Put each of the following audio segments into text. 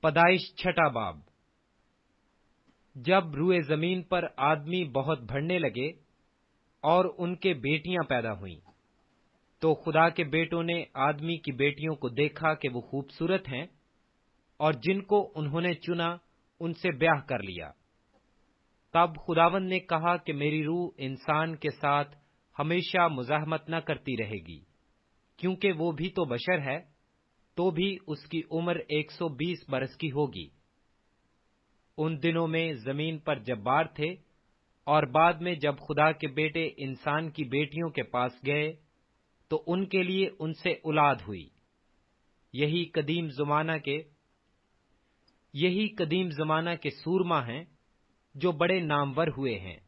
پیدائش چھٹا باب۔ جب روئے زمین پر آدمی بہت بڑھنے لگے اور ان کے بیٹیاں پیدا ہوئیں، تو خدا کے بیٹوں نے آدمی کی بیٹیوں کو دیکھا کہ وہ خوبصورت ہیں، اور جن کو انہوں نے چنا ان سے بیاہ کر لیا۔ تب خداوند نے کہا کہ میری روح انسان کے ساتھ ہمیشہ مزاحمت نہ کرتی رہے گی، کیونکہ وہ بھی تو بشر ہے، تو بھی اس کی عمر 120 برس کی ہوگی۔ ان دنوں میں زمین پر جبار تھے، اور بعد میں جب خدا کے بیٹے انسان کی بیٹیوں کے پاس گئے تو ان کے لیے ان سے اولاد ہوئی۔ یہی قدیم زمانہ کے سورما ہیں جو بڑے نامور ہوئے ہیں۔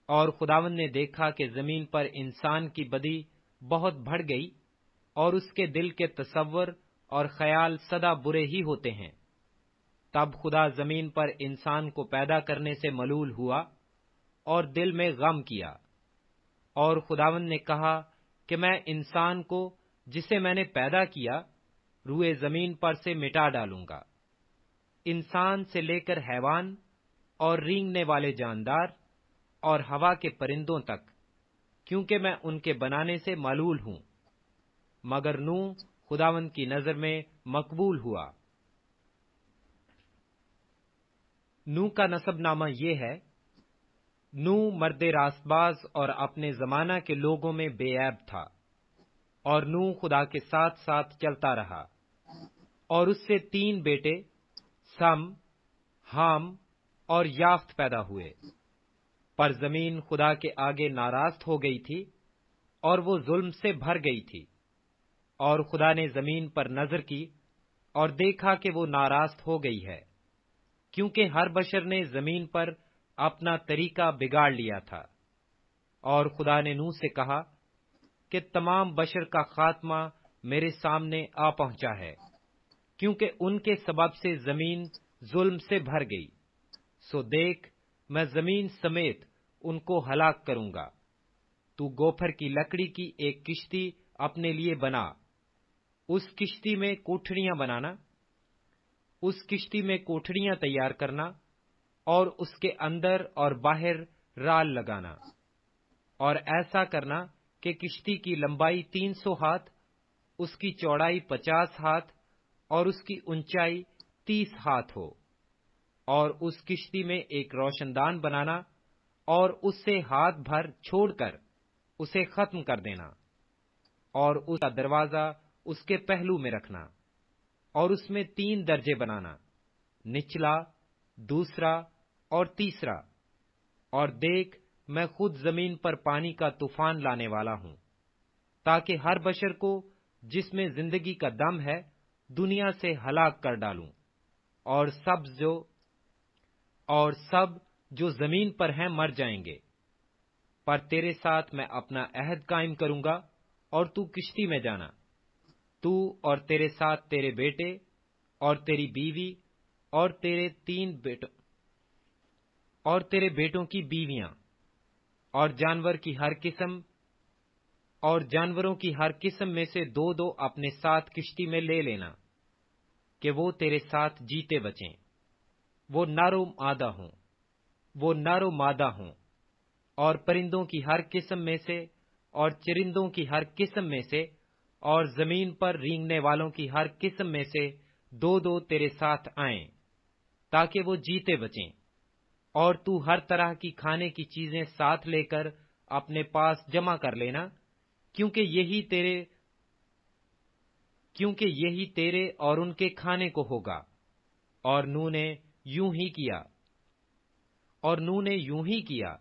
اور خداوند نے دیکھا کہ زمین پر انسان کی بدی بہت بڑھ گئی، اور اس کے دل کے تصور اور خیال سدا برے ہی ہوتے ہیں۔ تب خدا زمین پر انسان کو پیدا کرنے سے ملول ہوا اور دل میں غم کیا، اور خداوند نے کہا کہ میں انسان کو جسے میں نے پیدا کیا روئے زمین پر سے مٹا ڈالوں گا، انسان سے لے کر حیوان اور رینگنے والے جاندار اور ہوا کے پرندوں تک، کیونکہ میں ان کے بنانے سے ملول ہوں۔ مگر نوح خداوند کی نظر میں مقبول ہوا۔ نوح کا نسب نامہ یہ ہے: نوح مرد راست باز اور اپنے زمانہ کے لوگوں میں بے عیب تھا، اور نوح خدا کے ساتھ ساتھ چلتا رہا، اور اس سے 3 بیٹے سم، حام اور یافت پیدا ہوئے۔ پر زمین خدا کے آگے ناراض ہو گئی تھی، اور وہ ظلم سے بھر گئی تھی، اور خدا نے زمین پر نظر کی اور دیکھا کہ وہ ناراض ہو گئی ہے، کیونکہ ہر بشر نے زمین پر اپنا طریقہ بگاڑ لیا تھا۔ اور خدا نے نوح سے کہا کہ تمام بشر کا خاتمہ میرے سامنے آ پہنچا ہے، کیونکہ ان کے سبب سے زمین ظلم سے بھر گئی، سو دیکھ میں زمین سمیت ان کو ہلاک کروں گا۔ تو گوپھر کی لکڑی کی ایک کشتی اپنے لیے بنا، اس کشتی میں کوٹھڑیاں تیار کرنا، اور اس کے اندر اور باہر رال لگانا، اور ایسا کرنا کہ کشتی کی لمبائی 300 ہاتھ، اس کی چوڑائی 50 ہاتھ اور اس کی اونچائی 30 ہاتھ ہو، اور اس کشتی میں ایک روشن دان بنانا، اور اس سے ہاتھ بھر چھوڑ کر اسے ختم کر دینا، اور اس کا دروازہ اس کے پہلو میں رکھنا، اور اس میں 3 درجے بنانا، نچلا، دوسرا اور تیسرا۔ اور دیکھ میں خود زمین پر پانی کا طوفان لانے والا ہوں، تاکہ ہر بشر کو جس میں زندگی کا دم ہے دنیا سے ہلاک کر ڈالوں، اور سب جو زمین پر ہیں مر جائیں گے۔ پر تیرے ساتھ میں اپنا عہد قائم کروں گا، اور تو کشتی میں جانا، تو اور تیرے ساتھ تیرے بیٹے اور تیری بیوی اور تیرے بیٹوں کی بیویاں، اور جانوروں کی ہر قسم میں سے 2 اپنے ساتھ کشتی میں لے لینا، کہ وہ تیرے ساتھ جیتے بچیں، وہ نر و مادہ ہوں، اور پرندوں کی ہر قسم میں سے اور چرندوں کی ہر قسم میں سے اور زمین پر رینگنے والوں کی ہر قسم میں سے 2 تیرے ساتھ آئیں، تاکہ وہ جیتے بچیں۔ اور تو ہر طرح کی کھانے کی چیزیں ساتھ لے کر اپنے پاس جمع کر لینا، کیونکہ یہی تیرے اور ان کے کھانے کو ہوگا۔ اور نوح نے یوں ہی کیا،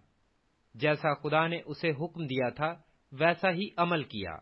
جیسا خدا نے اسے حکم دیا تھا ویسا ہی عمل کیا۔